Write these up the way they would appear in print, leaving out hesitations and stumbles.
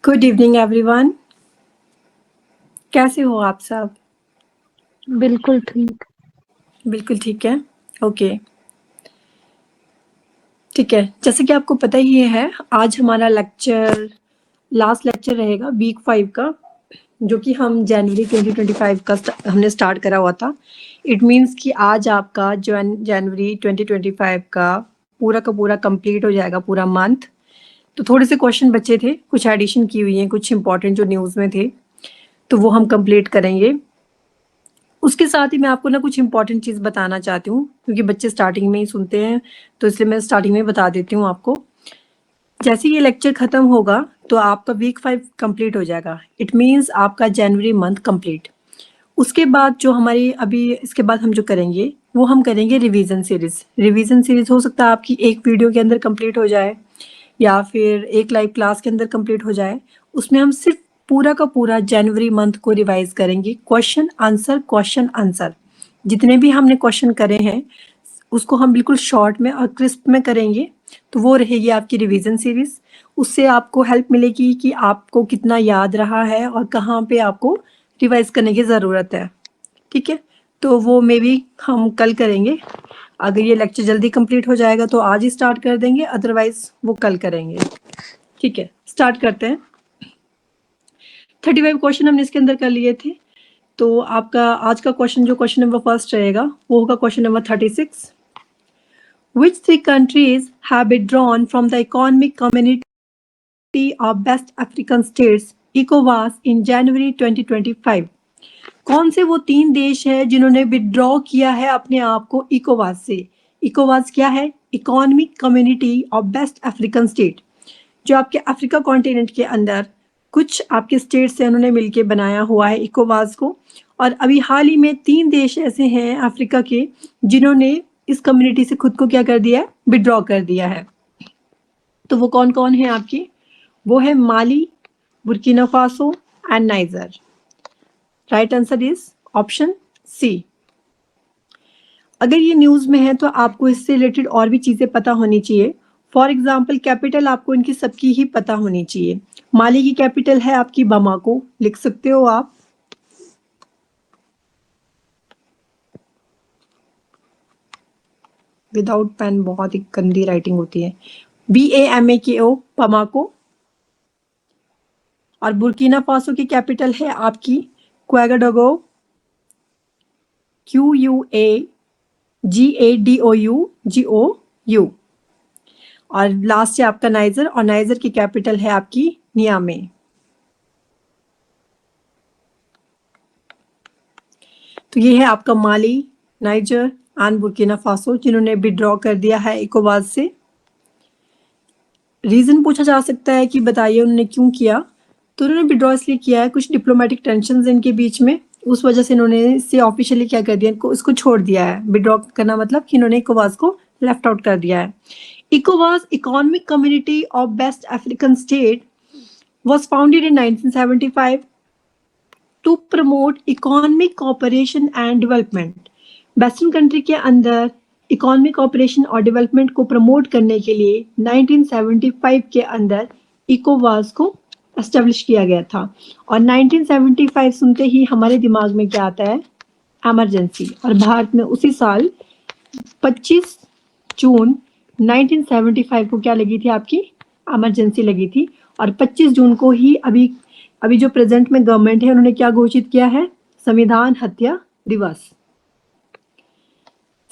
Good evening everyone. कैसे हो आप सब? बिल्कुल ठीक। बिल्कुल ठीक है। ओके, ठीक है। जैसे कि आपको पता ही है, आज हमारा लास्ट लेक्चर रहेगा वीक 5 का, जो कि हम जनवरी 2025 का हमने स्टार्ट करा हुआ था। इट मीन्स कि आज आपका जनवरी 2025 का पूरा कंप्लीट हो जाएगा, पूरा मंथ। तो थोड़े से क्वेश्चन बचे थे, कुछ एडिशन की हुई हैं, कुछ इंपॉर्टेंट जो न्यूज़ में थे, तो वो हम कंप्लीट करेंगे। उसके साथ ही मैं आपको ना कुछ इंपॉर्टेंट चीज़ बताना चाहती हूँ, क्योंकि बच्चे स्टार्टिंग में ही सुनते हैं, तो इसलिए मैं स्टार्टिंग में बता देती हूँ आपको। जैसे ये लेक्चर खत्म होगा तो आपका वीक 5 कंप्लीट हो जाएगा। इट मीन्स आपका जनवरी मंथ कंप्लीट। उसके बाद जो हमारी अभी इसके बाद हम जो करेंगे वो हम करेंगे रिवीजन सीरीज हो सकता है आपकी एक वीडियो के अंदर कंप्लीट हो जाए या फिर एक लाइव क्लास के अंदर कंप्लीट हो जाए। उसमें हम सिर्फ पूरा का पूरा जनवरी मंथ को रिवाइज करेंगे, क्वेश्चन आंसर जितने भी हमने क्वेश्चन करे हैं उसको हम बिल्कुल शॉर्ट में और क्रिस्प में करेंगे। तो वो रहेगी आपकी रिवीजन सीरीज। उससे आपको हेल्प मिलेगी कि आपको कितना याद रहा है और कहाँ पे आपको रिवाइज करने की ज़रूरत है। ठीक है, तो वो मे बी हम कल करेंगे। अगर ये लेक्चर जल्दी कंप्लीट हो जाएगा तो आज ही स्टार्ट कर देंगे, अदरवाइज वो कल करेंगे। ठीक है, स्टार्ट करते हैं। 35 क्वेश्चन हमने इसके अंदर कर लिए थे। तो आपका आज का क्वेश्चन नंबर फर्स्ट रहेगा वो होगा question number 36। Which three countries have withdrawn from the Economic Community of West African States (ECOWAS) in January 2025? कौन से वो 3 देश हैं जिन्होंने विड्रॉ किया है अपने आप को इकोवास से? इकोवास क्या है? Economic community of West African state, जो आपके अफ्रीका कॉन्टिनेंट के अंदर कुछ आपके स्टेट से उन्होंने मिलके बनाया हुआ है इकोवास को। और अभी हाल ही में 3 देश ऐसे हैं अफ्रीका के जिन्होंने इस कम्युनिटी से खुद को क्या कर दिया है? विड्रॉ कर दिया है। तो वो कौन कौन है आपकी? वो है Mali, Burkina Faso and Niger. Right answer is option C. अगर ये न्यूज़ में है तो आपको इससे रिलेटेड और भी चीज़ें पता होनी चाहिए। फॉर एग्जाम्पल कैपिटल आपको इनकी सबकी ही पता होनी चाहिए। माली की कैपिटल है आपकी बमाको, लिख सकते हो आप। विदाउट पेन बहुत ही गंदी राइटिंग होती है। BAMAKO, Bamako. और बुर्किना फासो की कैपिटल है आपकी क्वेगाडोगो, QUAGADOU। और लास्ट है आपका नाइजर, और नाइजर की कैपिटल है आपकी नियामे। तो ये है आपका माली, नाइजर एंड बुर्किना फासो जिन्होंने विड्रॉ कर दिया है इकोवास से। रीजन पूछा जा सकता है कि बताइए उन्होंने क्यों किया। तो उन्होंने विड्रॉ इसलिए किया है, कुछ डिप्लोमेटिक टेंशन इनके बीच में, उस वजह से इन्होंने इससे ऑफिशियली क्या कर दिया, इसको छोड़ दिया है। विड्रॉ करना मतलब कि इन्होंने इकोवास को लेफ्ट आउट कर दिया है। इकोवास economic community of West African state was founded in 1975 to promote economic cooperation and development. Western country के अंदर इकोनॉमिक कॉपरेशन और डेवलपमेंट को प्रमोट करने के लिए 1975 के अंदर इकोवास को एस्टेब्लिश किया गया था। और 1975 सुनते ही हमारे दिमाग में क्या आता है? एमरजेंसी। और भारत में उसी साल 25 जून 1975 को क्या लगी थी? आपकी इमरजेंसी लगी थी। और 25 जून को ही अभी जो प्रेजेंट में गवर्नमेंट है उन्होंने क्या घोषित किया है? संविधान हत्या दिवस।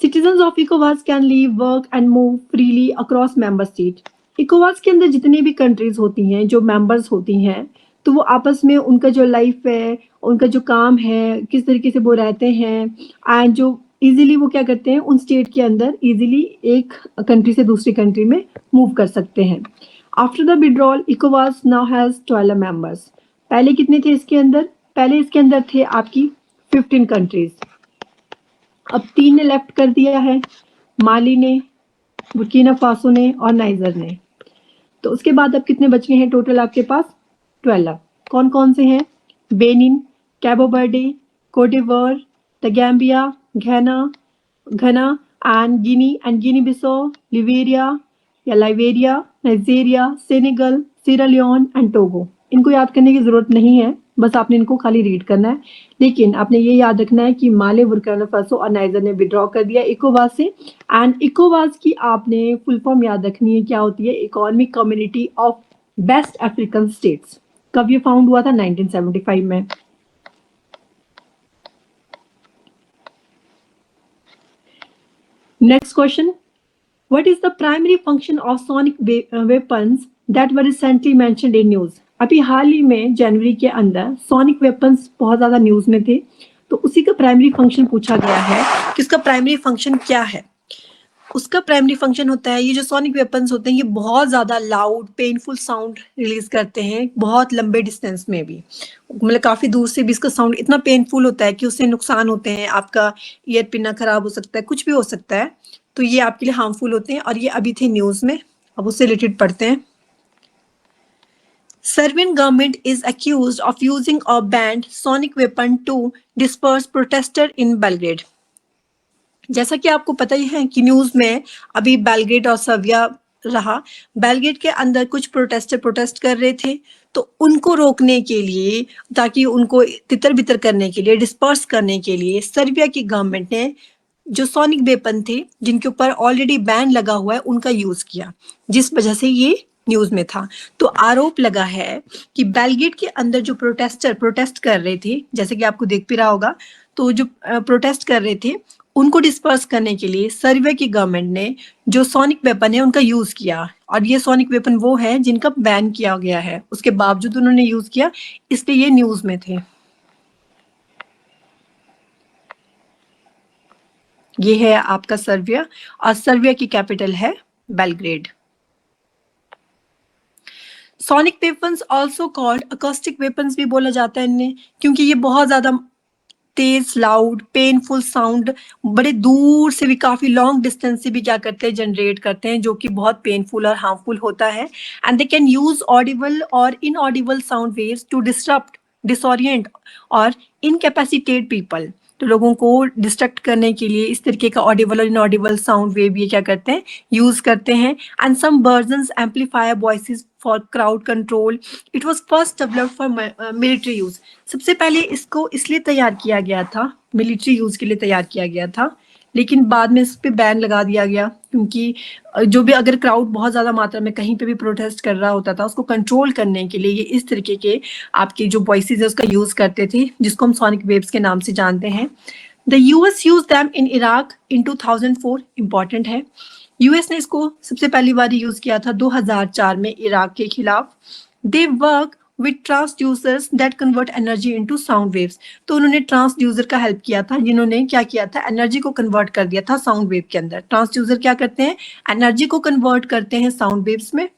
Citizens of ECOWAS can live, work and move freely across member state. ECOWAS के अंदर जितनी भी कंट्रीज होती हैं, जो मेंबर्स होती हैं, तो वो आपस में उनका जो लाइफ है, उनका जो काम है, किस तरीके से वो रहते हैं, एंड जो इजीली वो क्या करते हैं, उन स्टेट के अंदर इजीली एक कंट्री से दूसरी कंट्री में मूव कर सकते हैं। After the withdrawal ECOWAS now has 12 members. पहले कितने थे इसके अंदर? पहले इसके अंदर थे आपकी 15 कंट्रीज। अब 3 ने लेफ्ट कर दिया है, माली ने, बुर्किना फासो ने और नाइजर ने। तो उसके बाद अब कितने बच गए हैं टोटल आपके पास? 12। कौन कौन से हैं? बेनिन, कैबो बर्डे, कोडिवोर, द गैम्बिया, घना एंड गिनी बिसो, लिवेरिया या लाइवेरिया, Nigeria, Senegal, Sira Leone and Togo. इनको याद करने की जरूरत नहीं है, बस आपने इनको खाली रीड करना है। लेकिन आपने ये याद रखना है कि माले, बुर्किना फासो और नाइजर ने विड्रॉ कर दिया इकोवास से। एंड इकोवास की आपने फुल फॉर्म याद रखनी है, क्या होती है? Economic community of West African states. कब ये फाउंड हुआ था? 1975 में। Next question, What is the primary function of sonic weapons that were recently mentioned in news? अभी हाल ही में जनवरी के अंदर सोनिक वेपन्स बहुत ज्यादा न्यूज में थे, तो उसी का प्राइमरी फंक्शन पूछा गया है कि उसका प्राइमरी फंक्शन क्या है। उसका प्राइमरी फंक्शन होता है, ये जो सोनिक वेपन्स होते हैं ये बहुत ज्यादा लाउड पेनफुल साउंड रिलीज करते हैं, बहुत लंबे डिस्टेंस में भी, मतलब काफी दूर से भी इसका साउंड इतना पेनफुल होता है कि उससे नुकसान होते हैं, आपका ईयर पिना खराब हो सकता है, कुछ भी हो सकता है, तो ये आपके लिए हार्मफुल होते हैं। और ये अभी थे न्यूज में, अब उससे रिलेटेड पढ़ते हैं। Serbian government is accused of using a banned sonic weapon to disperse protesters in Belgrade. जैसा कि आपको पता ही है कि न्यूज में अभी बेलग्रेड और सर्बिया रहा, बेलग्रेड के अंदर कुछ प्रोटेस्टर प्रोटेस्ट कर रहे थे, तो उनको रोकने के लिए, ताकि उनको तितर बितर करने के लिए, डिस्पर्स करने के लिए सर्बिया की गवर्नमेंट ने जो सोनिक वेपन थे जिनके ऊपर ऑलरेडी बैन लगा हुआ है उनका यूज किया, जिस वजह से ये न्यूज में था। तो आरोप लगा है कि बेलग्रेड के अंदर जो प्रोटेस्टर प्रोटेस्ट कर रहे थे, जैसे कि आपको देख भी रहा होगा, तो जो प्रोटेस्ट कर रहे थे उनको डिस्पर्स करने के लिए सर्बिया की गवर्नमेंट ने जो सोनिक वेपन है उनका यूज किया। और ये सोनिक वेपन वो है जिनका बैन किया गया है, उसके बावजूद उन्होंने यूज किया, इसलिए ये न्यूज में थे। ये है आपका सर्बिया, और सर्बिया की कैपिटल है Belgrade. Sonic weapons also called acoustic weapons भी बोला जाता है इन्हें, क्योंकि ये बहुत ज्यादा तेज लाउड पेनफुल साउंड बड़े दूर से भी, काफी लॉन्ग डिस्टेंस से भी क्या करते हैं, जनरेट करते हैं, जो कि बहुत पेनफुल और हार्मफुल होता है। And they can use audible और inaudible sound waves to disturb, disorient और इनकैपेसिटेट पीपल। तो लोगों को डिस्ट्रैक्ट करने के लिए इस तरीके का ऑडिबल और इनऑडिबल साउंड वेव ये क्या करते हैं, यूज करते हैं। And some versions amplifier voices for crowd control. It was first developed for military use. सबसे पहले इसको इसलिए तैयार किया गया था, मिलिट्री यूज के लिए तैयार किया गया था, लेकिन बाद में इस पे बैन लगा दिया गया, क्योंकि जो भी अगर क्राउड बहुत ज्यादा मात्रा में कहीं पे भी प्रोटेस्ट कर रहा होता था, उसको कंट्रोल करने के लिए ये इस तरीके के आपके जो वॉइसेस है उसका यूज करते थे, जिसको हम सोनिक वेव्स के नाम से जानते हैं। The US use them in Iraq in 2004। Important है, यूएस ने इसको सबसे पहली बार यूज किया था 2004 में इराक के खिलाफ। They work with transducers that convert energy into sound waves। तो उन्होंने ट्रांसड्यूसर का हेल्प किया था, जिन्होंने क्या किया था, एनर्जी को कन्वर्ट कर दिया था साउंड वेव के अंदर। ट्रांसड्यूसर क्या करते हैं, एनर्जी को कन्वर्ट करते हैं साउंड वेव्स में।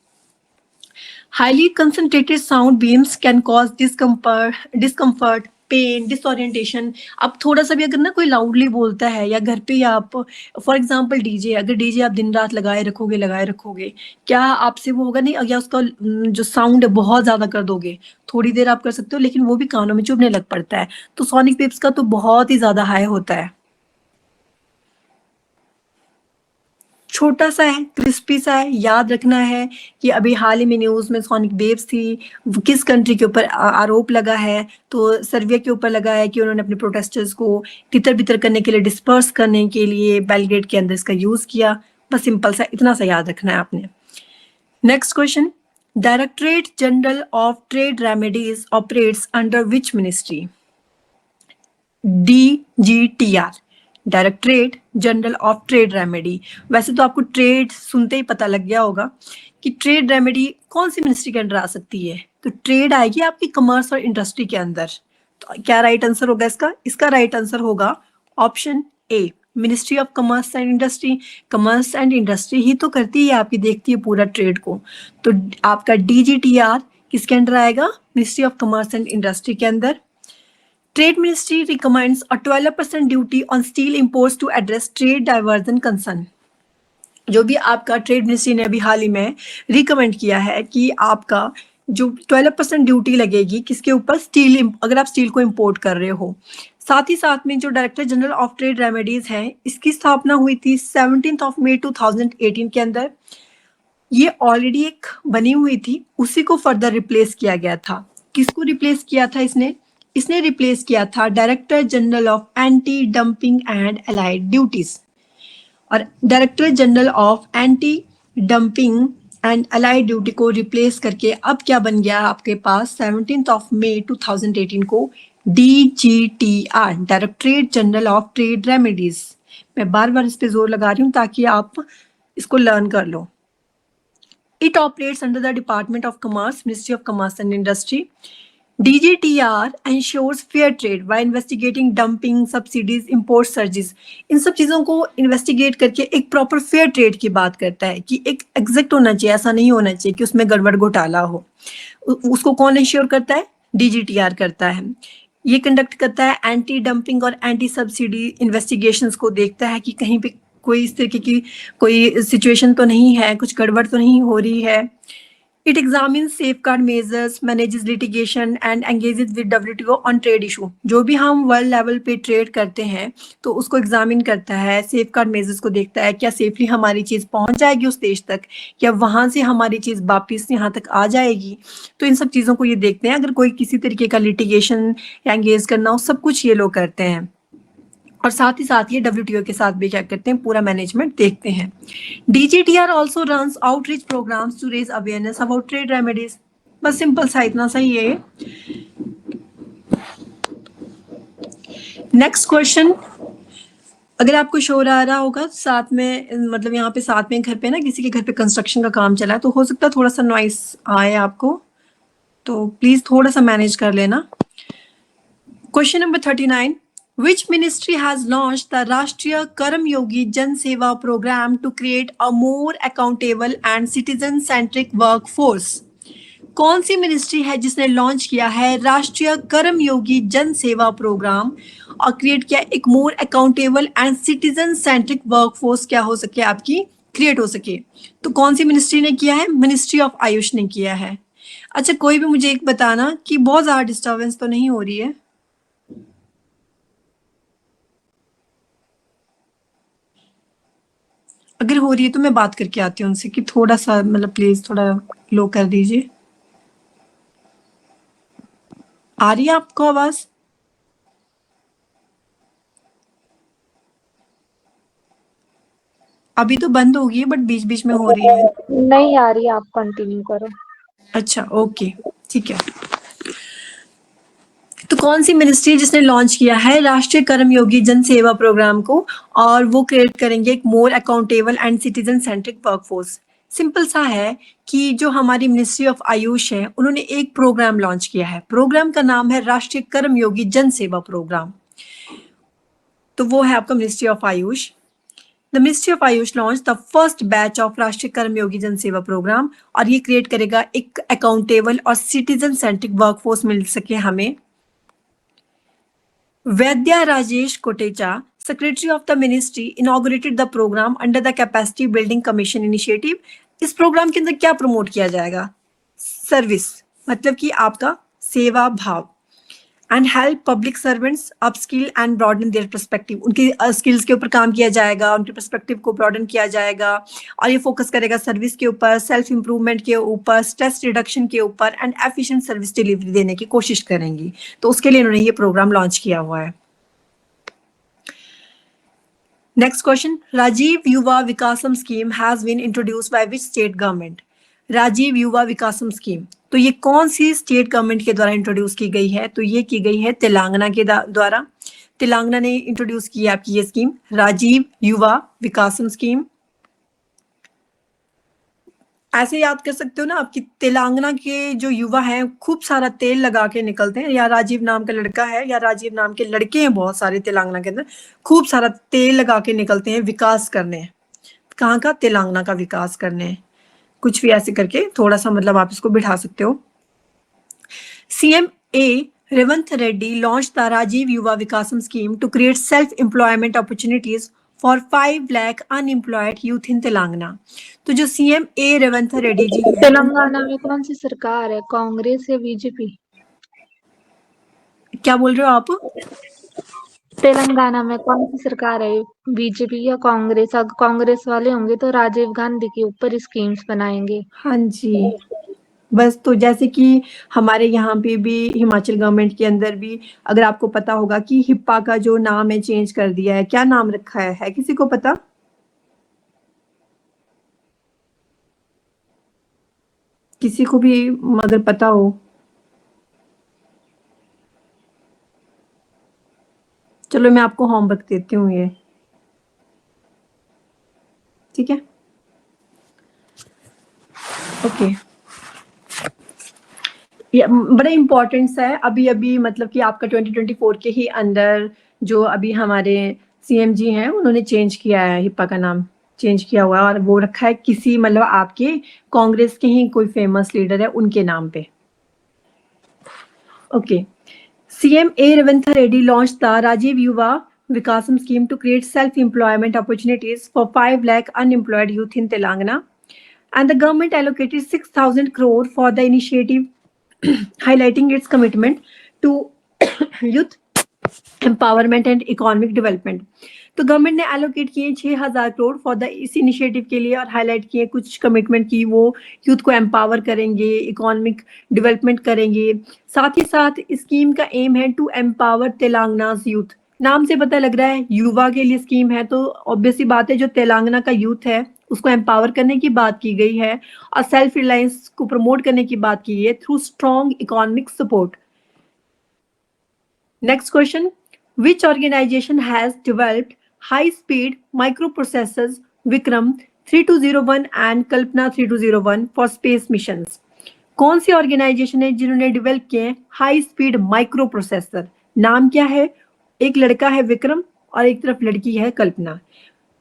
Highly concentrated sound beams can cause discomfort pain disorientation. अब थोड़ा सा भी अगर ना कोई लाउडली बोलता है, या घर पे आप फॉर एग्जांपल डीजे, अगर डीजे आप दिन रात लगाए रखोगे, क्या आपसे वो होगा नहीं, या उसका जो साउंड है बहुत ज्यादा कर दोगे, थोड़ी देर आप कर सकते हो, लेकिन वो भी कानों में चुभने लग पड़ता है। तो सोनिक वेव्स का तो बहुत ही ज्यादा हाई होता है। छोटा सा है, क्रिस्पी सा है, याद रखना है कि अभी हाल ही में न्यूज में सोनिक वेव्स थी, किस कंट्री के ऊपर आरोप लगा है, तो सर्बिया के ऊपर लगा है कि उन्होंने अपने प्रोटेस्टर्स को तितर बितर करने के लिए, डिस्पर्स करने के लिए बेलग्रेड के अंदर इसका यूज किया। बस सिंपल सा इतना सा याद रखना है आपने। Next question, directorate general of trade remedies operates under which ministry? DGTR, directorate general of trade remedy. वैसे तो आपको ट्रेड सुनते ही पता लग गया होगा कि ट्रेड रेमेडी कौन सी मिनिस्ट्री के अंदर आ सकती है, तो ट्रेड आएगी आपकी कमर्स और इंडस्ट्री के अंदर। तो क्या राइट आंसर होगा इसका? इसका राइट आंसर होगा option A, ministry of commerce and industry. Commerce and industry ही तो करती है आपकी, देखती है पूरा ट्रेड को। तो आपका DGTR किसके अंदर आएगा? Ministry of commerce and industry के अंदर। Trade Ministry recommends a 12% duty on steel imports to address trade diversion concern। जो भी आपका ट्रेड मिनिस्ट्री ने अभी हाल ही में रिकमेंड किया है कि आपका जो 12% ड्यूटी लगेगी किसके ऊपर, स्टील, अगर आप स्टील को इंपोर्ट कर रहे हो। साथ ही साथ में जो director general of trade remedies है, इसकी स्थापना हुई थी 17 मई 2018 के अंदर। ये ऑलरेडी एक बनी हुई थी, उसी को फर्दर रिप्लेस किया गया था। किसको रिप्लेस किया था इसने? इसने रिप्लेस किया था director general of anti dumping and allied duties. और director general of anti dumping and allied duty को रिप्लेस करके अब क्या बन गया आपके पास 17 मई 2018 को DGTR, directorate general of trade remedies. मैं बार बार इस पे जोर लगा रही हूँ ताकि आप इसको लर्न कर लो। It operates under the Department of Commerce, Ministry of Commerce and Industry. DGTR ensures fair trade by investigating dumping, subsidies, import surges. इन सब चीजों को इन्वेस्टिगेट करके एक प्रॉपर फेयर ट्रेड की बात करता है कि एक एग्जैक्ट होना चाहिए, ऐसा नहीं होना चाहिए कि उसमें गड़बड़ घोटाला हो। उसको कौन इंश्योर करता है? DGTR करता है। ये कंडक्ट करता है एंटी डंपिंग और एंटी सब्सिडी इन्वेस्टिगेशंस को, देखता है कि कहीं पे कोई इस तरीके की कोई सिचुएशन तो नहीं है, कुछ गड़बड़ तो नहीं हो रही है। It examines safeguard measures, manages litigation and engages with WTO on trade issue. जो भी हम वर्ल्ड लेवल पे ट्रेड करते हैं तो उसको एग्जामिन करता है, सेफगार्ड मेजर्स को देखता है, क्या सेफली हमारी चीज पहुंच जाएगी उस देश तक, या वहां से हमारी चीज वापिस यहाँ तक आ जाएगी। तो इन सब चीजों को ये देखते हैं। अगर कोई किसी तरीके का लिटिगेशन या एंगेज करना हो, सब कुछ ये लोग करते हैं। और साथ ही साथ ये WTO के साथ भी क्या करते हैं, पूरा मैनेजमेंट देखते हैं। DGTR also runs outreach programs to raise awareness about trade remedies. बस सिंपल सा इतना सही है। नेक्स्ट क्वेश्चन, अगर आपको शोर आ रहा होगा साथ में, मतलब यहाँ पे साथ में घर पे ना किसी के घर पे कंस्ट्रक्शन का काम चला है, तो हो सकता है थोड़ा सा नॉइस आए आपको, तो प्लीज थोड़ा सा मैनेज कर लेना। Question number 39, which ministry has launched the Rashtriya Karm Yogi Jan Seva program to create a more accountable and citizen centric workforce? कौन सी मिनिस्ट्री है जिसने लॉन्च किया है राष्ट्रीय कर्म योगी जन सेवा प्रोग्राम और क्रिएट किया एक मोर accountable and citizen centric workforce क्या हो सके आपकी, क्रिएट हो सके? तो कौन सी मिनिस्ट्री ने किया है? मिनिस्ट्री ऑफ आयुष ने किया है। अच्छा, कोई भी मुझे एक बताना कि बहुत ज्यादा डिस्टर्बेंस तो नहीं हो रही है? अगर हो रही है तो मैं बात करके आती हूँ उनसे कि थोड़ा सा, मतलब प्लीज थोड़ा लो कर दीजिए। आ रही है आपको आवाज? अभी तो बंद हो गई है बट बीच बीच में हो रही है। नहीं आ रही, आप कंटिन्यू करो। अच्छा ओके ठीक है। तो कौन सी मिनिस्ट्री जिसने लॉन्च किया है राष्ट्रीय कर्मयोगी जन सेवा प्रोग्राम को, और वो क्रिएट करेंगे एक मोर accountable and citizen centric workforce? Simple सा है कि जो हमारी मिनिस्ट्री ऑफ आयुष है उन्होंने एक प्रोग्राम लॉन्च किया है। प्रोग्राम का नाम है राष्ट्रीय कर्मयोगी जन सेवा प्रोग्राम। तो वो है आपका ministry of Ayush. The Ministry of Ayush launched the first batch of राष्ट्रीय कर्मयोगी जन सेवा प्रोग्राम, और ये क्रिएट करेगा एक अकाउंटेबल और सिटीजन सेंट्रिक वर्कफोर्स मिल सके हमें। Vaidya Rajesh Kotecha, secretary of the ministry, inaugurated the program under the capacity building commission initiative. इस प्रोग्राम के अंदर क्या प्रमोट किया जाएगा? सर्विस, मतलब कि आपका सेवा भाव, and help public servants upskill and broaden their perspective. उनकी स्किल्स के ऊपर काम किया जाएगा, उनके पर्सपेक्टिव को ब्रॉडन किया जाएगा, और ये फोकस करेगा सर्विस के ऊपर, सेल्फ इंप्रूवमेंट के ऊपर, स्ट्रेस रिडक्शन के ऊपर, एंड एफिशिएंट सर्विस डिलीवरी देने की कोशिश करेंगी। तो उसके लिए उन्होंने ये प्रोग्राम लॉन्च किया हुआ है। Next question, Rajiv Yuva Vikasam scheme has been introduced by which state government? Rajiv Yuva Vikasam scheme, तो ये कौन सी स्टेट गवर्नमेंट के द्वारा इंट्रोड्यूस की गई है? तो ये की गई है तेलंगाना के द्वारा। तेलंगाना ने इंट्रोड्यूस की है आपकी ये स्कीम, राजीव युवा विकासम स्कीम। ऐसे याद कर सकते हो ना आपकी, तेलंगाना के जो युवा हैं खूब सारा तेल लगा के निकलते हैं, या राजीव नाम का लड़का है या राजीव नाम के लड़के हैं बहुत सारे तेलंगाना के अंदर, खूब सारा तेल लगा के निकलते हैं विकास करने। कहाँ का? तेलंगाना का विकास करने। कुछ भी ऐसे करके थोड़ा सा मतलब आप इसको बिठा सकते हो। CM A Revanth Reddy launch the Rajiv Yuva Vikasam scheme to create self employment opportunities for 5 lakh unemployed youth in Telangana. तो जो CM A रेवंत रेड्डी जी है, तेलंगाना में कौन सी सरकार है, कांग्रेस या बीजेपी? क्या बोल रहे हो आप? तेलंगाना में कौन सी सरकार है, बीजेपी या कांग्रेस? अगर कांग्रेस वाले होंगे तो राजीव गांधी के ऊपर स्कीम्स बनाएंगे। हाँ जी, बस तो जैसे कि हमारे यहाँ पे भी हिमाचल गवर्नमेंट के अंदर भी अगर आपको पता होगा कि हिप्पा का जो नाम है चेंज कर दिया है, क्या नाम रखा है किसी को पता? किसी को भी अगर पता हो, चलो मैं आपको होमवर्क देती हूँ ये, ठीक है? ओके, ये बड़ा इम्पोर्टेंट सा है। अभी अभी मतलब कि आपका 2024 के ही अंदर जो अभी हमारे सीएम जी हैं उन्होंने चेंज किया है, हिप्पा का नाम चेंज किया हुआ है और वो रखा है किसी मतलब आपके कांग्रेस के ही कोई फेमस लीडर है उनके नाम पे। Okay, CM A. Ravindra Reddy launched the Rajiv Yuva Vikasam scheme to create self-employment opportunities for 5 lakh unemployed youth in Telangana. And the government allocated 6,000 crore for the initiative, highlighting its commitment to youth empowerment and economic development. तो government ने allocate किए 6,000 crore for the इस initiative के लिए और highlight किए कुछ commitment की वो यूथ को एम्पावर करेंगे, इकोनॉमिक डेवलपमेंट करेंगे। साथ ही साथ स्कीम का एम है टू एम्पावर तेलंगाना's यूथ। नाम से पता लग रहा है युवा के लिए स्कीम है, तो ऑब्वियसली बात है जो तेलंगाना का यूथ है उसको एम्पावर करने की बात की गई है और सेल्फ रिलायंस को प्रमोट करने की बात की है through strong economic support. Next question, which organization has developed high-speed microprocessors Vikram 3201 and Kalpana 3201 for space missions? कौन सी ऑर्गेनाइजेशन है जिन्होंने डेवलप किए हैं हाई स्पीड माइक्रो प्रोसेसर? नाम क्या है? एक लड़का है विक्रम और एक तरफ लड़की है कल्पना।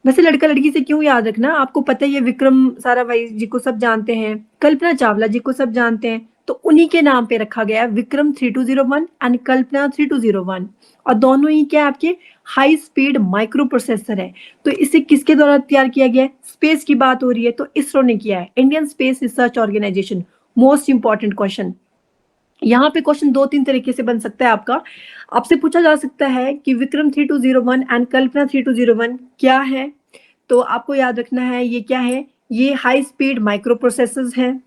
वैसे लड़का लड़की से क्यों याद रखना, आपको पता ही है विक्रम साराभाई जी को सब जानते हैं, कल्पना चावला जी को सब जानते हैं, तो उन्हीं के नाम पे रखा गया विक्रम 3201 एंड कल्पना 3201 और दोनों ही क्या आपके हाई स्पीड माइक्रो प्रोसेसर है। तो इसे किसके द्वारा तैयार किया गया है? स्पेस की बात हो रही है तो इसरो ने किया है, Indian space research organisation. Most important question, यहाँ पे क्वेश्चन 2-3 तरीके से बन सकता है आपका। आपसे पूछा जा सकता है कि विक्रम 3201 एंड कल्पना 3201 क्या है, तो आपको याद रखना है ये क्या है, ये हाई स्पीड माइक्रो प्रोसेसर्स हैं।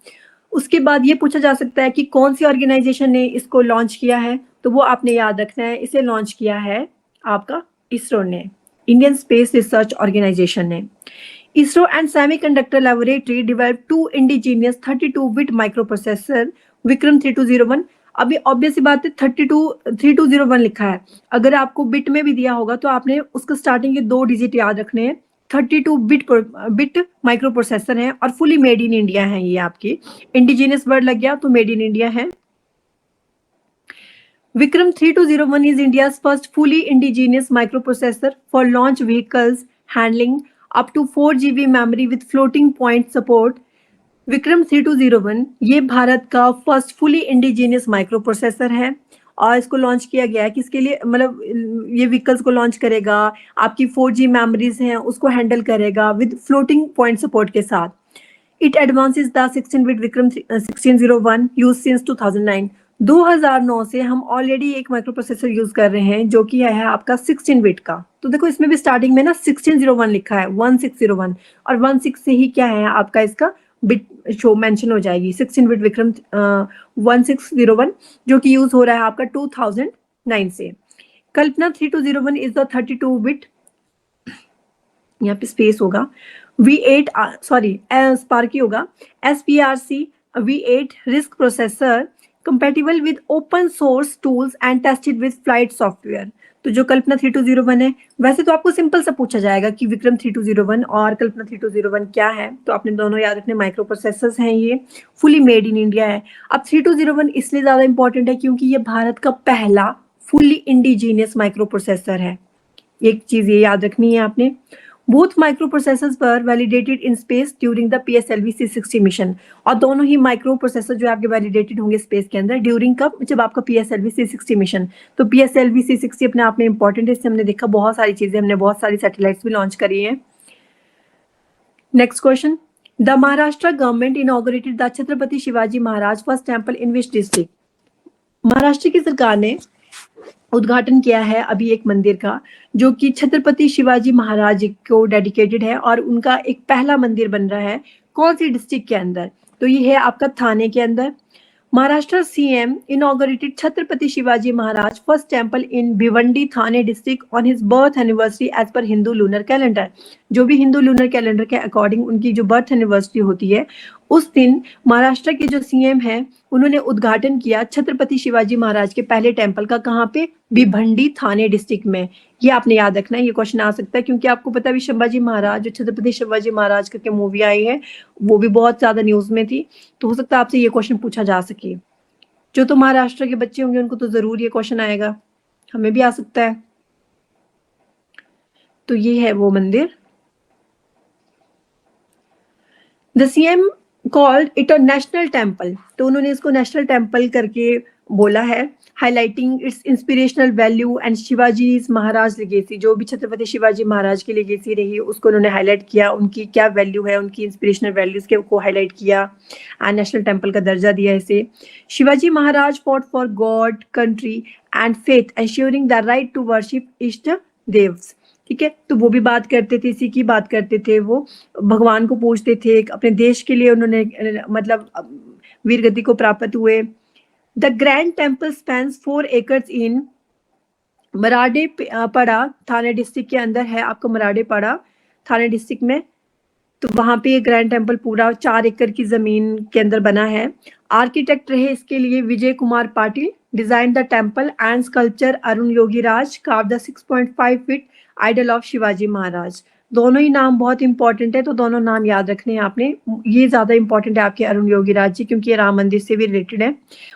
उसके बाद ये पूछा जा सकता है कि कौन सी ऑर्गेनाइजेशन ने इसको लॉन्च किया है, तो वो आपने याद रखना है इसे लॉन्च किया है आपका इसरो ने, इंडियन स्पेस रिसर्च ऑर्गेनाइजेशन ने। ISRO and semiconductor laboratory develop 2 indigenous 32-बिट माइक्रोप्रोसेसर विक्रम 3201। अभी ऑब्वियस बात है 3201 लिखा है, अगर आपको बिट में भी दिया होगा तो आपने उसका स्टार्टिंग के 2 डिजिट याद रखने हैं। 32 बिट माइक्रो प्रोसेसर है और फुली मेड इन इंडिया है, ये आपकी इंडिजिनियस वर्ड लग गया तो मेड इन इंडिया है। Vikram 3201 is India's first fully indigenous microprocessor for launch vehicles handling up to 4 GB memory with floating point support. Vikram 3201 ये भारत का first fully indigenous micro processor है और इसको लॉन्च किया गया है किसके लिए, मतलब ये व्हीकल्स को लॉन्च करेगा, आपकी 4G मेमोरीज हैं उसको हैंडल करेगा विद फ्लोटिंग पॉइंट सपोर्ट के साथ। इट एडवांसेस द 16-बिट विक्रम 1601 यूज सिंस 2009। 2009 से हम ऑलरेडी एक माइक्रो प्रोसेसर यूज कर रहे हैं जो कि है आपका 16-बिट का। तो देखो इसमें भी स्टार्टिंग में ना 1601 लिखा है, 1601 और 16 से ही क्या है आपका इसका बिट शो मेंशन हो जाएगी। 16-बिट विक्रम 1601 जो कि यूज हो रहा है आपका 2009 से। कल्पना 3201 इज द 32-बिट, यहाँ पे स्पेस होगा, V8 सॉरी स्पार्की होगा, SPRC V8 risk processor compatible with open source tools and tested with flight software। तो जो कल्पना 3201 है, वैसे तो आपको सिंपल सा पूछा जाएगा कि विक्रम 3201 और कल्पना 3201 क्या है, तो आपने दोनों याद रखने माइक्रो प्रोसेसर्स हैं, ये फुली मेड इन इंडिया है। अब 3201 इसलिए ज्यादा इंपॉर्टेंट है क्योंकि ये भारत का पहला फुली इंडिजीनियस माइक्रो प्रोसेसर है। एक चीज ये याद रखनी है आपने, both micro processors were validated in space during the PSLV C60 mission. और दोनों ही माइक्रो प्रोसेसर जो आपके वैलिडेटेड होंगे स्पेस के अंदर ड्यूरिंग कब, जब आपका PSLV C60 मिशन। तो PSLV C60 अपने आप में इंपॉर्टेंट है, इससे हमने देखा बहुत सारी चीजें, हमने बहुत सारी सैटेलाइट्स भी लॉन्च करी हैं। Next question, the Maharashtra government inaugurated the Chhatrapati Shivaji Maharaj first temple in which district? Maharashtra की सरकार ने उद्घाटन किया है अभी एक मंदिर का जो कि छत्रपति शिवाजी महाराज को डेडिकेटेड है और उनका एक पहला मंदिर बन रहा है, कौन सी डिस्ट्रिक्ट के अंदर? तो ये है आपका थाने के अंदर। Maharashtra CM inaugurated Chhatrapati Shivaji Maharaj first temple in Bhiwandi Thane district on his birth anniversary as per Hindu lunar calendar. जो भी हिंदू लूनर कैलेंडर के अकॉर्डिंग उनकी जो बर्थ एनिवर्सरी होती है, उस दिन महाराष्ट्र के जो सीएम हैं उन्होंने उद्घाटन किया छत्रपति शिवाजी महाराज के पहले टेम्पल का। कहाँ पे? भिवंडी थाने डिस्ट्रिक्ट में। ये आपने याद रखना है, ये क्वेश्चन आ सकता है क्योंकि आपको पता है शिवाजी महाराज, जो छत्रपति शिवाजी महाराज करके मूवी आई है, वो भी बहुत ज्यादा न्यूज में थी। तो हो सकता है आपसे ये क्वेश्चन पूछा जा सके। जो तो महाराष्ट्र के बच्चे होंगे उनको तो जरूर ये क्वेश्चन आएगा, हमें भी आ सकता है। तो ये है वो मंदिर। The CM called it a national temple, तो उन्होंने इसको नेशनल टेम्पल करके बोला है, highlighting it's inspirational value and Shivaji Maharaj legacy. जो भी छत्रपति शिवाजी महाराज की लेगेसी रही उसको उन्होंने हाईलाइट किया, उनकी क्या वैल्यू है, उनकी इंस्पिरेशनल वैल्यूज के को हाईलाइट किया एंड नेशनल टेम्पल का दर्जा दिया इसे। Shivaji Maharaj fought for god, country and faith, ensuring the right to worship इष्ट देव्स। ठीक है, तो वो भी बात करते थे, इसी की बात करते थे, वो भगवान को पूजते थे, अपने देश के लिए उन्होंने मतलब वीरगति को प्राप्त हुए। The grand temple spans 4 acres in Maradepada Thane district के अंदर है आपका, मराडेपाड़ा थाने डिस्ट्रिक्ट में। तो वहां पे ये ग्रैंड टेम्पल पूरा 4 एकड़ की जमीन के अंदर बना है। आर्किटेक्ट रहे इसके लिए Vijay Kumar Patil. Design the temple and sculpture Arun Yogiraj. Carve the 6.5 feet idol of Shivaji Maharaj. दोनों ही नाम बहुत इंपॉर्टेंट है, तो दोनों नाम याद रखने हैं आपने। ये ज्यादा इंपॉर्टेंट है आपके अरुण योगीराज जी, क्योंकि ये राम मंदिर से भी रिलेटेड है।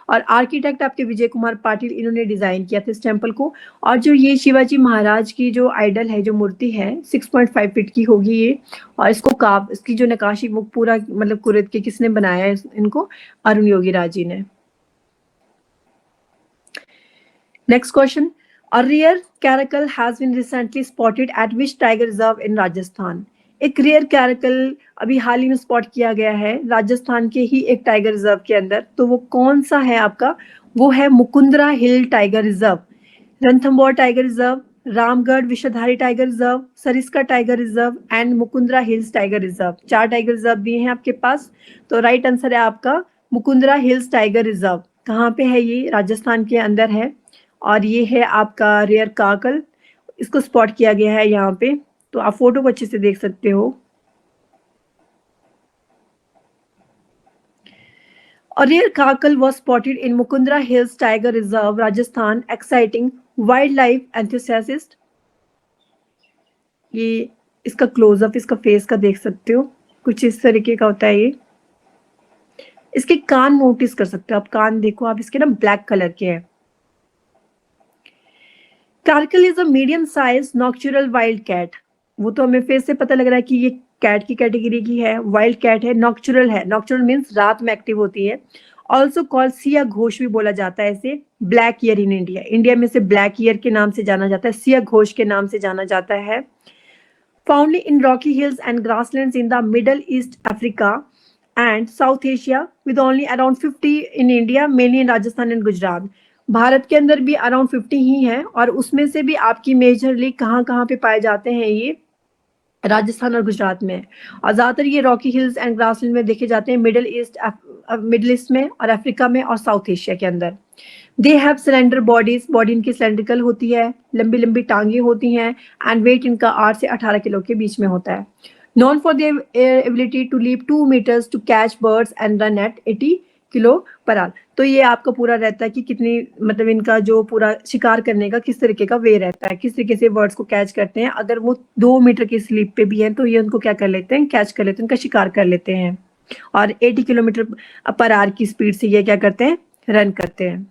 और आर्किटेक्ट आपके विजय कुमार पाटिल, इन्होंने डिजाइन किया था इस टेम्पल को। और जो ये शिवाजी महाराज की जो आइडल है, जो मूर्ति है, 6.5 फीट की होगी ये। और इसको इसकी जो नकाशी वो पूरा मतलब कुरेद के किसने बनाया है इनको? अरुण योगीराज जी ने। Next question, a rare caracal has been recently spotted at which tiger reserve in Rajasthan? एक रेयर कैरकल अभी हाल ही में स्पॉट किया गया है राजस्थान के ही एक टाइगर रिजर्व के अंदर। तो वो कौन सा है आपका? वो है Mukundra hill tiger reserve, Ranthambore tiger reserve, Ramgarh Vishdhari tiger reserve, Sariska tiger reserve and Mukundra hills tiger reserve. 4 tiger reserve दिए हैं आपके पास। तो राइट आंसर है आपका मुकुंदरा हिल्स टाइगर रिजर्व। कहाँ पे है ये? राजस्थान के अंदर है। और ये है आपका रेयर काकल, इसको स्पॉट किया गया है यहाँ पे। तो आप फोटो को अच्छे से देख सकते हो। A rare काकल was spotted in Mukundra Hills Tiger Reserve, Rajasthan, exciting wildlife enthusiasts। ये इसका क्लोजअप, इसका फेस का देख सकते हो, कुछ इस तरीके का होता है ये। इसके कान नोटिस कर सकते हो आप, कान देखो आप, इसके ना ब्लैक कलर के हैं। Caracal is a medium size nocturnal wild cat. वो तो हमें फेस से पता लग रहा है कि ये कैट की कैटेगरी की है, वाइल्ड कैट है, नॉक्चुरल है। नॉक्चुरल मीन्स रात में एक्टिव होती है। ऑल्सो कॉल्ड सिया घोष भी बोला जाता है इसे। Black year in India, India में से ब्लैक ईयर के नाम से जाना जाता है, सिया घोष के नाम से जाना जाता है। Found in Rocky hills and grasslands in the middle east Africa and south Asia with only around 50 in India, mainly in Rajasthan and Gujarat. Bharat के अंदर भी अराउंड 50 ही है, और उसमें से भी आपकी मेजरली कहाँ कहाँ पे पाए जाते हैं? ये राजस्थान और गुजरात में। और ज्यादातर ये रॉकी हिल्स एंड ग्रासलैंड में देखे जाते हैं, मिडिल ईस्ट में और अफ्रीका में और साउथ एशिया के अंदर। They have cylinder bodies, body इनकी सिलेंड्रिकल होती है, लंबी लंबी टांगे होती हैं, एंड वेट इनका 8 से 18 किलो के बीच में होता है। Known for their ability to leap 2 meters to catch birds and run at 80 kilo per hour. तो ये आपका पूरा रहता है कि कितनी मतलब इनका जो पूरा शिकार करने का किस तरीके का वे रहता है, किस तरीके से बर्ड्स को कैच करते हैं। अगर वो 2 मीटर की स्लीप पे भी है तो ये उनको क्या कर लेते हैं? कैच कर लेते हैं, उनका शिकार कर लेते हैं। और 80 किलोमीटर पर आवर की स्पीड से ये क्या करते हैं? रन करते हैं।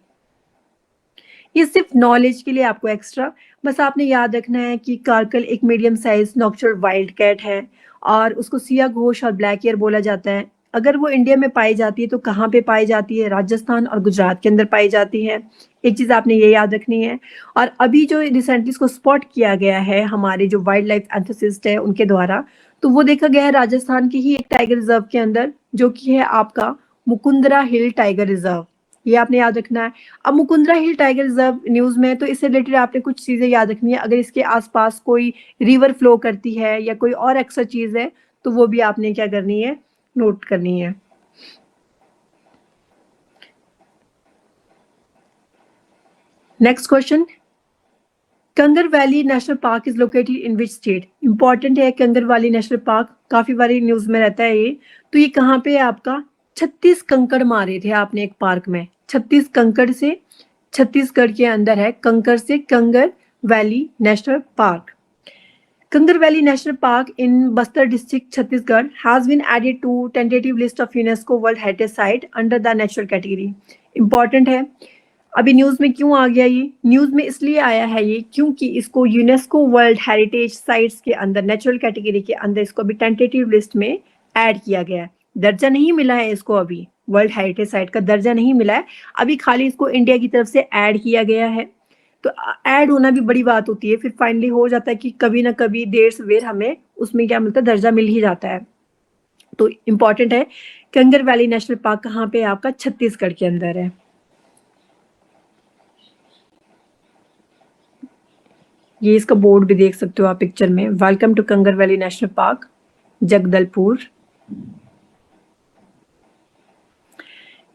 ये सिर्फ नॉलेज के लिए आपको एक्स्ट्रा, बस आपने याद रखना है कि कार्कल एक medium size nocturnal wild cat है और उसको सिया घोष और ब्लैक ईयर बोला जाता है। अगर वो इंडिया में पाई जाती है तो कहाँ पे पाई जाती है? राजस्थान और गुजरात के अंदर पाई जाती है। एक चीज आपने ये याद रखनी है। और अभी जो रिसेंटली इसको स्पॉट किया गया है हमारे जो वाइल्ड लाइफ एंथुसिस्ट है उनके द्वारा, तो वो देखा गया है राजस्थान के ही एक टाइगर रिजर्व के अंदर, जो कि है आपका मुकुंदरा हिल टाइगर रिजर्व। ये आपने याद रखना है। अब Mukundra hill tiger reserve news में, तो इससे रिलेटेड आपने कुछ चीजें याद रखनी है। अगर इसके आसपास कोई रिवर फ्लो करती है या कोई और एक्स्ट्रा चीज है तो वो भी आपने क्या करनी है? नोट करनी है। Next question, Kanger valley national park is located in which state? Important है, कंगर वैली नेशनल पार्क काफी बारी न्यूज में रहता है ये। तो ये कहाँ पे है आपका? 36 कंकड़ मारे थे आपने एक पार्क में, 36 कंकड़ से, छत्तीसगढ़ के अंदर है, कंकर से Kanger valley national park. Kanger valley national park in Bastar district Chhattisgarh has been added to tentative list of UNESCO world heritage site under the natural category. Important है। अभी न्यूज में क्यों आ गया ये? न्यूज में इसलिए आया है ये क्योंकि इसको यूनेस्को वर्ल्ड हेरिटेज साइट्स के अंदर, नेचुरल कैटेगरी के अंदर इसको अभी टेंटेटिव लिस्ट में ऐड किया गया है। दर्जा नहीं मिला है इसको, अभी वर्ल्ड हेरिटेज साइट का दर्जा नहीं मिला है, अभी खाली इसको इंडिया की तरफ से ऐड किया गया है। तो ऐड होना भी बड़ी बात होती है, फिर फाइनली हो जाता है कि कभी ना कभी देर सवेर हमें उसमें क्या मिलता है, दर्जा मिल ही जाता है। तो इम्पॉर्टेंट है, कंगर वैली नेशनल पार्क कहाँ पे है आपका? छत्तीसगढ़ के अंदर है। ये इसका बोर्ड भी देख सकते हो आप पिक्चर में, welcome to Kanger valley national park Jagdalpur.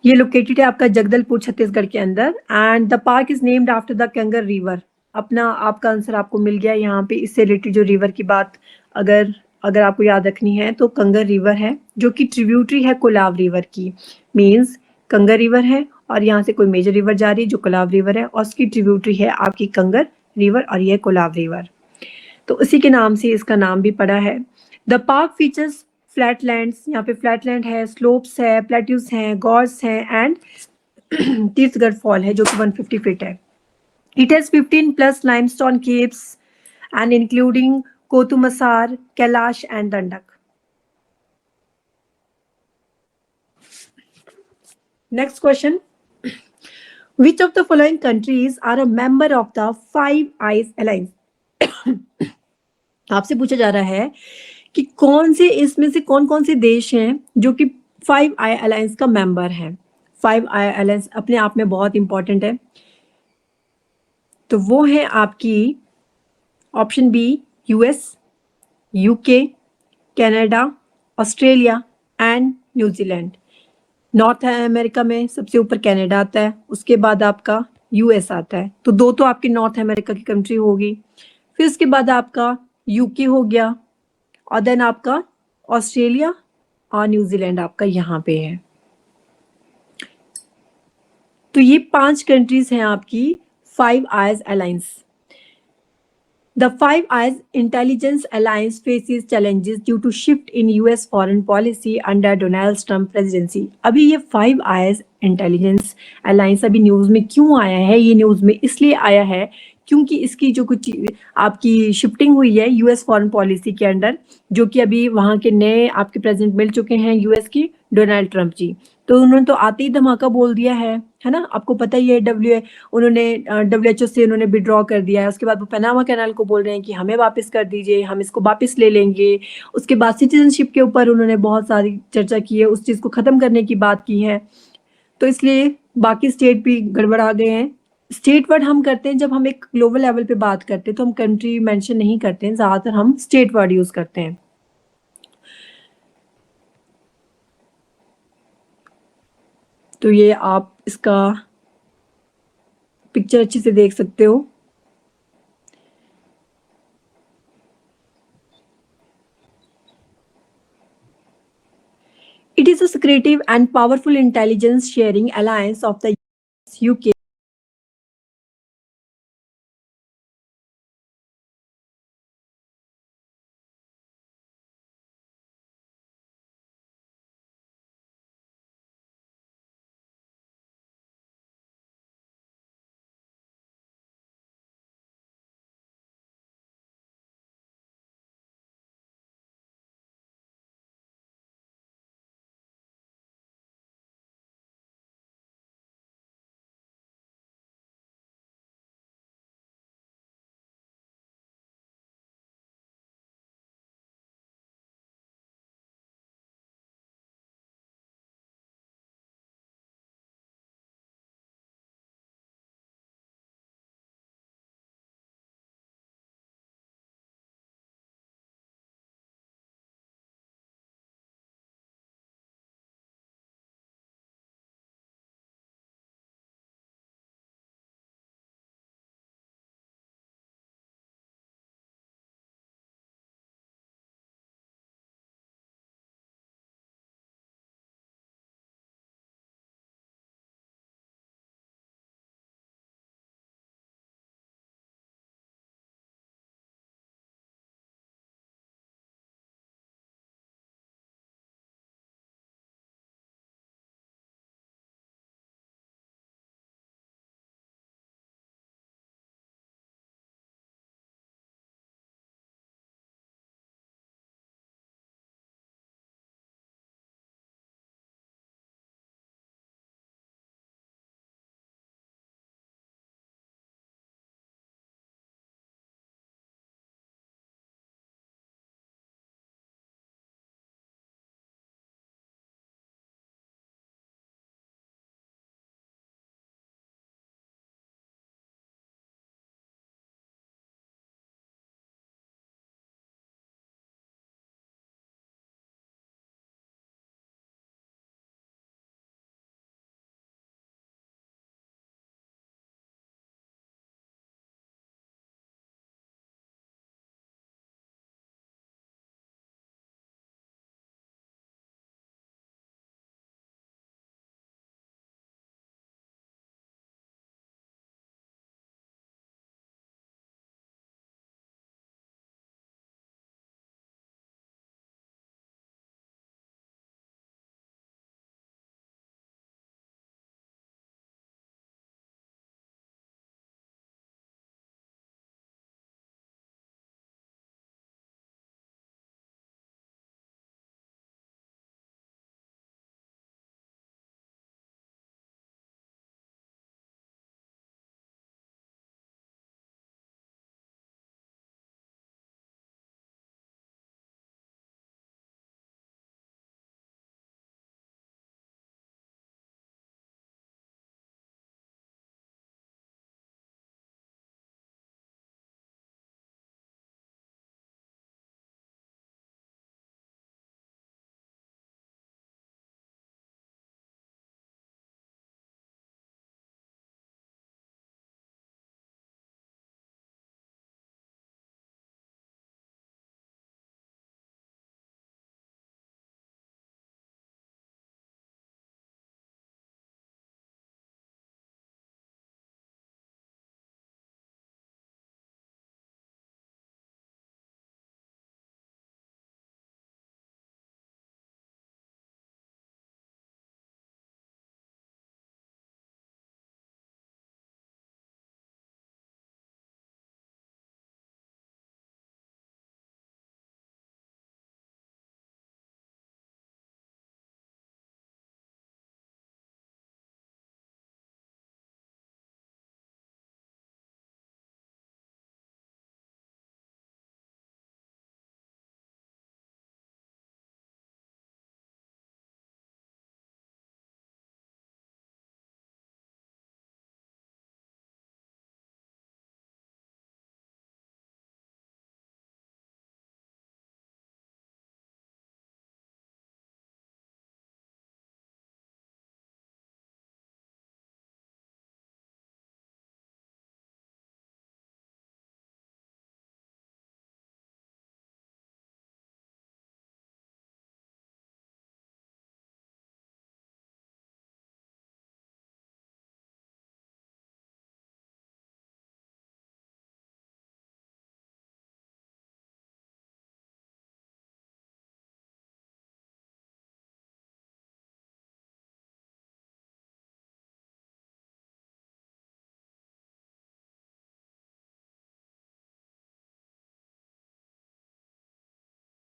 ये लोकेटेड है आपका जगदलपुर छत्तीसगढ़ के अंदर and the park is named after the Kanger river. अपना आपका आंसर आपको मिल गया यहाँ पे। इससे रिलेटेड जो रिवर की बात अगर आपको याद रखनी है तो कंगर रिवर है, जो कि ट्रिब्यूटरी है कोलाब रिवर की। मींस कंगर रिवर है और यहाँ से कोई मेजर रिवर जा रही है जो कोलाब रिवर है, और उसकी ट्रिब्यूटरी है आपकी कंगर रिवर और ये कोलाब रिवर। तो उसी के नाम से इसका नाम भी पड़ा है। द पार्क फीचर्स फ्लैटलैंड्स, यहाँ पे फ्लैटलैंड है, स्लोप्स है, प्लेट्यूज हैं, गॉर्स हैं एंड तीर्थगढ़ फॉल है जो कि 150 फीट है। It has 15 plus limestone caves and including Kotumsar, Kailash and Dandak. Next question, which of the following countries are a member of the Five Eyes Alliance? आपसे पूछा जा रहा है कि कौन से इसमें से कौन कौन से देश हैं जो कि 5 आई अलायंस का मेंबर है। 5 आई अलायंस अपने आप में बहुत इंपॉर्टेंट है। तो वो है आपकी option B, US, UK, Canada, Australia and New Zealand. North America में सबसे ऊपर कनाडा आता है, उसके बाद आपका यूएस आता है। तो दो तो आपकी नॉर्थ अमेरिका की कंट्री होगी, फिर उसके बाद आपका यूके हो गया, और देन आपका ऑस्ट्रेलिया और न्यूजीलैंड आपका यहाँ पे है। तो ये 5 कंट्रीज हैं आपकी 5 eyes alliance. The Five Eyes Intelligence Alliance faces challenges due to shift in US foreign policy under Donald Trump presidency. अभी ये 5 Eyes Intelligence Alliance अभी न्यूज में क्यों आया है? ये न्यूज में इसलिए आया है क्योंकि इसकी जो कुछ आपकी शिफ्टिंग हुई है यूएस फॉरेन पॉलिसी के अंडर, जो कि अभी वहाँ के नए आपके प्रेसिडेंट मिल चुके हैं यूएस की, डोनाल्ड ट्रंप जी। तो उन्होंने तो आते ही धमाका बोल दिया है ना, आपको पता ही है। उन्होंने WHO से उन्होंने विड्रॉ कर दिया है। उसके बाद वो पनामा कैनाल को बोल रहे हैं कि हमें वापस कर दीजिए, हम इसको वापस ले लेंगे। उसके बाद सिटीजनशिप के ऊपर उन्होंने बहुत सारी चर्चा की है, उस चीज़ को ख़त्म करने की बात की है। तो इसलिए बाकी स्टेट भी गड़बड़ा गए हैं। स्टेट वर्ड हम करते हैं जब हम एक ग्लोबल लेवल पे बात करते हैं, तो हम कंट्री मेंशन नहीं करते हैं, ज़्यादातर हम स्टेट वर्ड यूज़ करते हैं। तो ये आप इसका पिक्चर अच्छे से देख सकते हो। It is a secretive and powerful intelligence sharing alliance of the UK,